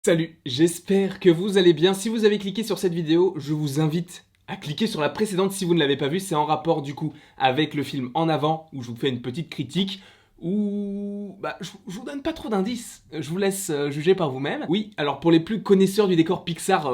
Salut, j'espère que vous allez bien. Si vous avez cliqué sur cette vidéo, je vous invite à cliquer sur la précédente si vous ne l'avez pas vue. C'est en rapport du coup avec le film En Avant, où je vous fais une petite critique, où je vous donne pas trop d'indices. Je vous laisse juger par vous-même. Oui, alors pour les plus connaisseurs du décor Pixar,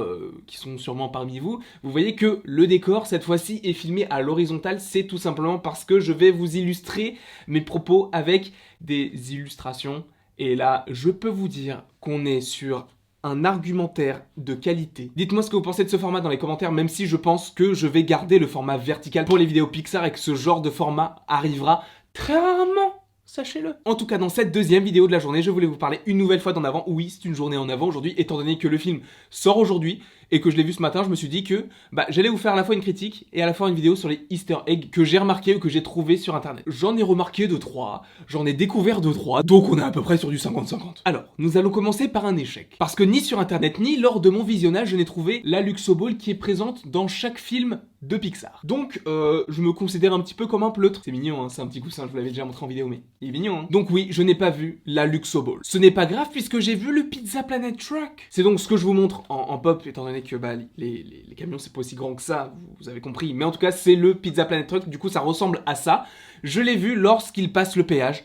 qui sont sûrement parmi vous, vous voyez que le décor cette fois-ci est filmé à l'horizontale. C'est tout simplement parce que je vais vous illustrer mes propos avec des illustrations. Et là, je peux vous dire qu'on est sur un argumentaire de qualité. Dites-moi ce que vous pensez de ce format dans les commentaires, même si je pense que je vais garder le format vertical pour les vidéos Pixar et que ce genre de format arrivera très rarement. Sachez-le. En tout cas, dans cette deuxième vidéo de la journée, je voulais vous parler une nouvelle fois d'En Avant. Oui, c'est une journée en avant aujourd'hui, étant donné que le film sort aujourd'hui et que je l'ai vu ce matin, je me suis dit que j'allais vous faire à la fois une critique et à la fois une vidéo sur les easter eggs que j'ai remarqué ou que j'ai trouvé sur internet. J'en ai remarqué 2-3, j'en ai découvert 2-3, donc on est à peu près sur du 50-50. Alors, nous allons commencer par un échec. Parce que ni sur internet, ni lors de mon visionnage, je n'ai trouvé la Luxo Ball qui est présente dans chaque film de Pixar. Donc, je me considère un petit peu comme un pleutre. C'est mignon, hein, c'est un petit coussin, je vous l'avais déjà montré en vidéo, mais il est mignon, hein. Donc oui, je n'ai pas vu la Luxo Ball. Ce n'est pas grave puisque j'ai vu le Pizza Planet Truck. C'est donc ce que je vous montre en pop, étant donné que les camions c'est pas aussi grand que ça, vous avez compris. Mais en tout cas, c'est le Pizza Planet Truck, du coup ça ressemble à ça. Je l'ai vu lorsqu'il passe le péage.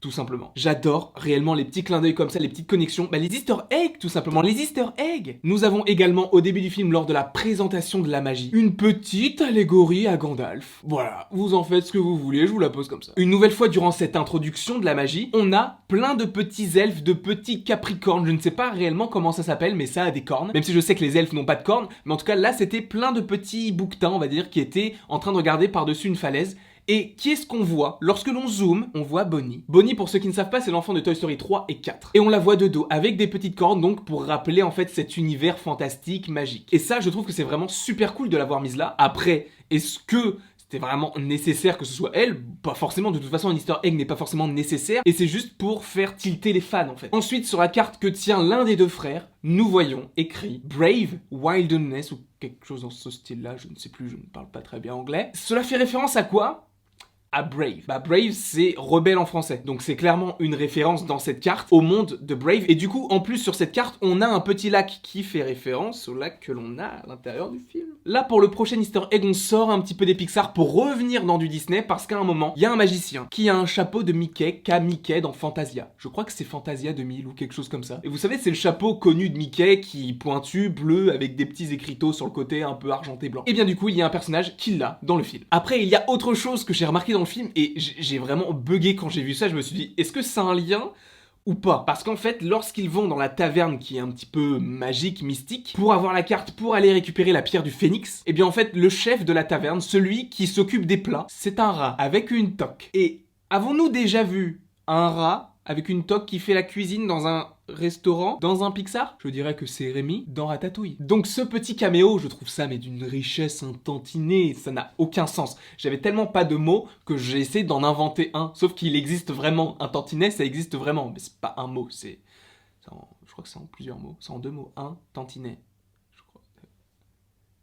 Tout simplement. J'adore réellement les petits clins d'œil comme ça, les petites connexions, les easter eggs tout simplement, les easter eggs. Nous avons également au début du film, lors de la présentation de la magie, une petite allégorie à Gandalf. Voilà, vous en faites ce que vous voulez, je vous la pose comme ça. Une nouvelle fois durant cette introduction de la magie, on a plein de petits elfes, de petits capricornes, je ne sais pas réellement comment ça s'appelle, mais ça a des cornes. Même si je sais que les elfes n'ont pas de cornes, mais en tout cas là c'était plein de petits bouquetins, on va dire, qui étaient en train de regarder par-dessus une falaise. Et qui est-ce qu'on voit? Lorsque l'on zoome, on voit Bonnie. Bonnie, pour ceux qui ne savent pas, c'est l'enfant de Toy Story 3 et 4. Et on la voit de dos, avec des petites cornes, donc pour rappeler en fait cet univers fantastique, magique. Et ça, je trouve que c'est vraiment super cool de l'avoir mise là. Après, est-ce que c'était vraiment nécessaire que ce soit elle? Pas forcément, de toute façon un easter egg n'est pas forcément nécessaire, et c'est juste pour faire tilter les fans en fait. Ensuite, sur la carte que tient l'un des deux frères, nous voyons écrit Brave Wilderness, ou quelque chose dans ce style-là, je ne sais plus, je ne parle pas très bien anglais. Cela fait référence à quoi? À Brave. Brave, c'est rebelle en français. Donc c'est clairement une référence dans cette carte au monde de Brave. Et du coup, en plus, sur cette carte, on a un petit lac qui fait référence au lac que l'on a à l'intérieur du film. Là, pour le prochain easter egg, on sort un petit peu des Pixar pour revenir dans du Disney, parce qu'à un moment, il y a un magicien qui a un chapeau de Mickey, qu'a Mickey dans Fantasia. Je crois que c'est Fantasia 2000 ou quelque chose comme ça. Et vous savez, c'est le chapeau connu de Mickey qui pointu, bleu, avec des petits écriteaux sur le côté un peu argenté blanc. Et bien du coup, il y a un personnage qui l'a dans le film. Après, il y a autre chose que j'ai remarqué dans le film, et j'ai vraiment bugué quand j'ai vu ça. Je me suis dit, est-ce que c'est un lien ou pas? Parce qu'en fait, lorsqu'ils vont dans la taverne qui est un petit peu magique, mystique, pour avoir la carte pour aller récupérer la pierre du phénix, et bien en fait, le chef de la taverne, celui qui s'occupe des plats, c'est un rat avec une toque. Et avons-nous déjà vu un rat avec une toque qui fait la cuisine dans un restaurant, dans un Pixar? Je dirais que c'est Rémi dans Ratatouille. Donc ce petit caméo, je trouve ça mais d'une richesse intantinée, ça n'a aucun sens. J'avais tellement pas de mots que j'ai essayé d'en inventer un, sauf qu'il existe vraiment. Un tantinet, ça existe vraiment, mais c'est pas un mot, je crois que c'est en plusieurs mots, c'est en 2 mots, un tantinet.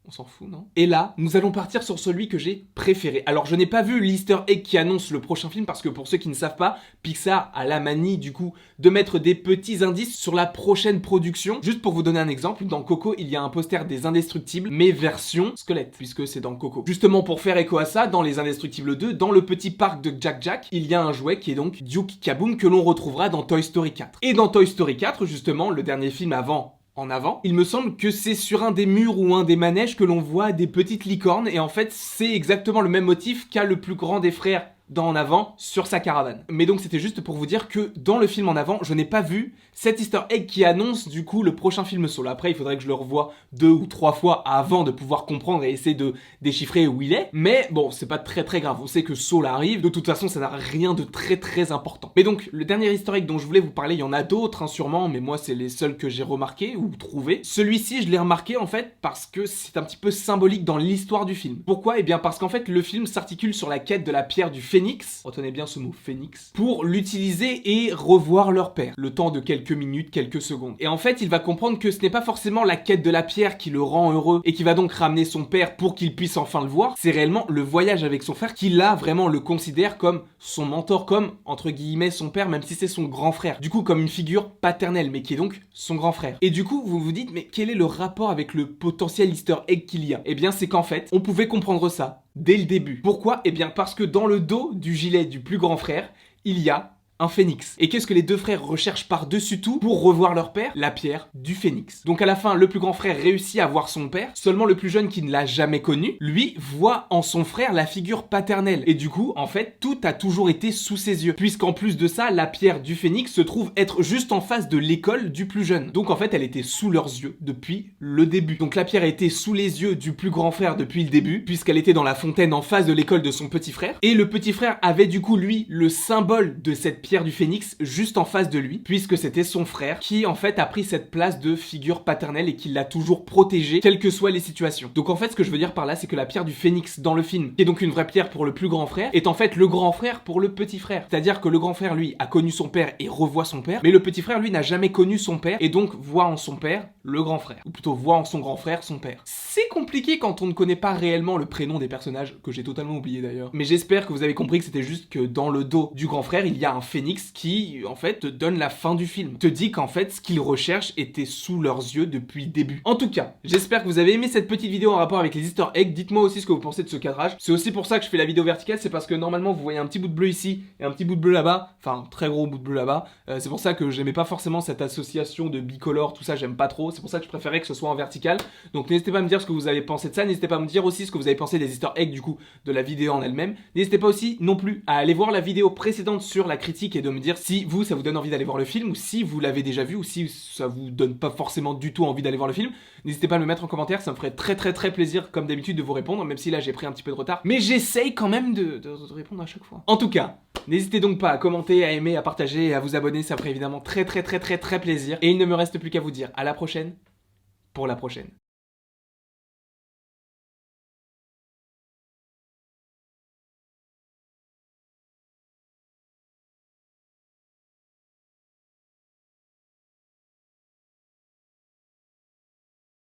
On s'en fout, non? Et là, nous allons partir sur celui que j'ai préféré. Alors, je n'ai pas vu l'easter egg qui annonce le prochain film, parce que pour ceux qui ne savent pas, Pixar a la manie, du coup, de mettre des petits indices sur la prochaine production. Juste pour vous donner un exemple, dans Coco, il y a un poster des Indestructibles, mais version squelette, puisque c'est dans Coco. Justement, pour faire écho à ça, dans Les Indestructibles 2, dans le petit parc de Jack Jack, il y a un jouet qui est donc Duke Kaboom, que l'on retrouvera dans Toy Story 4. Et dans Toy Story 4, justement, le dernier film avant En Avant, il me semble que c'est sur un des murs ou un des manèges que l'on voit des petites licornes, et en fait c'est exactement le même motif qu'a le plus grand des frères dans En Avant sur sa caravane. Mais donc c'était juste pour vous dire que dans le film En Avant, je n'ai pas vu cet easter egg qui annonce du coup le prochain film Soul. Après il faudrait que je le revoie 2 ou 3 fois avant de pouvoir comprendre et essayer de déchiffrer où il est. Mais bon, c'est pas très grave, on sait que Soul arrive, de toute façon ça n'a rien de très important. Mais donc le dernier easter egg dont je voulais vous parler, il y en a d'autres sûrement, mais moi c'est les seuls que j'ai remarqués ou trouvés. Celui-ci je l'ai remarqué en fait parce que c'est un petit peu symbolique dans l'histoire du film. Pourquoi? Eh bien parce qu'en fait le film s'articule sur la quête de la pierre du phénix. phénix, retenez bien ce mot phénix, pour l'utiliser et revoir leur père, le temps de quelques minutes, quelques secondes. Et en fait, il va comprendre que ce n'est pas forcément la quête de la pierre qui le rend heureux et qui va donc ramener son père pour qu'il puisse enfin le voir, c'est réellement le voyage avec son frère qui là vraiment le considère comme son mentor, comme entre guillemets son père, même si c'est son grand frère. Du coup, comme une figure paternelle, mais qui est donc son grand frère. Et du coup, vous vous dites, mais quel est le rapport avec le potentiel easter egg qu'il y a? Eh bien, c'est qu'en fait, on pouvait comprendre ça dès le début. Pourquoi? Eh bien, parce que dans le dos du gilet du plus grand frère, il y a un phénix. Et qu'est-ce que les deux frères recherchent par-dessus tout pour revoir leur père? La pierre du phénix. Donc à la fin, le plus grand frère réussit à voir son père, seulement le plus jeune qui ne l'a jamais connu, lui, voit en son frère la figure paternelle. Et du coup, en fait, tout a toujours été sous ses yeux. Puisqu'en plus de ça, la pierre du phénix se trouve être juste en face de l'école du plus jeune. Donc en fait, elle était sous leurs yeux depuis le début. Donc la pierre était sous les yeux du plus grand frère depuis le début, puisqu'elle était dans la fontaine en face de l'école de son petit frère. Et le petit frère avait du coup, lui, le symbole de cette pierre du phénix juste en face de lui, puisque c'était son frère qui en fait a pris cette place de figure paternelle et qui l'a toujours protégé, quelles que soient les situations. Donc en fait, ce que je veux dire par là, c'est que la pierre du phénix dans le film, qui est donc une vraie pierre pour le plus grand frère, est en fait le grand frère pour le petit frère. C'est-à-dire que le grand frère, lui, a connu son père et revoit son père, mais le petit frère, lui, n'a jamais connu son père et donc voit en son père le grand frère. Ou plutôt voit en son grand frère son père. C'est compliqué quand on ne connaît pas réellement le prénom des personnages, que j'ai totalement oublié d'ailleurs. Mais j'espère que vous avez compris que c'était juste que dans le dos du grand frère, il y a un phénix qui, en fait, te donne la fin du film. Te dit qu'en fait, ce qu'ils recherchent était sous leurs yeux depuis le début. En tout cas, j'espère que vous avez aimé cette petite vidéo en rapport avec les easter eggs. Dites-moi aussi ce que vous pensez de ce cadrage. C'est aussi pour ça que je fais la vidéo verticale, c'est parce que normalement, vous voyez un petit bout de bleu ici et un petit bout de bleu là-bas. Enfin, un très gros bout de bleu là-bas. C'est pour ça que j'aimais pas forcément cette association de bicolore, tout ça, j'aime pas trop. C'est pour ça que je préférais que ce soit en vertical. Donc n'hésitez pas à me dire ce que vous avez pensé de ça. N'hésitez pas à me dire aussi ce que vous avez pensé des easter eggs du coup de la vidéo en elle-même. N'hésitez pas aussi non plus à aller voir la vidéo précédente sur la critique et de me dire si vous, ça vous donne envie d'aller voir le film ou si vous l'avez déjà vu ou si ça vous donne pas forcément du tout envie d'aller voir le film. N'hésitez pas à me le mettre en commentaire, ça me ferait très plaisir comme d'habitude de vous répondre, même si là j'ai pris un petit peu de retard. Mais j'essaye quand même de répondre à chaque fois. En tout cas, n'hésitez donc pas à commenter, à aimer, à partager et à vous abonner, ça ferait évidemment très plaisir. Et il ne me reste plus qu'à vous dire à la prochaine pour la prochaine.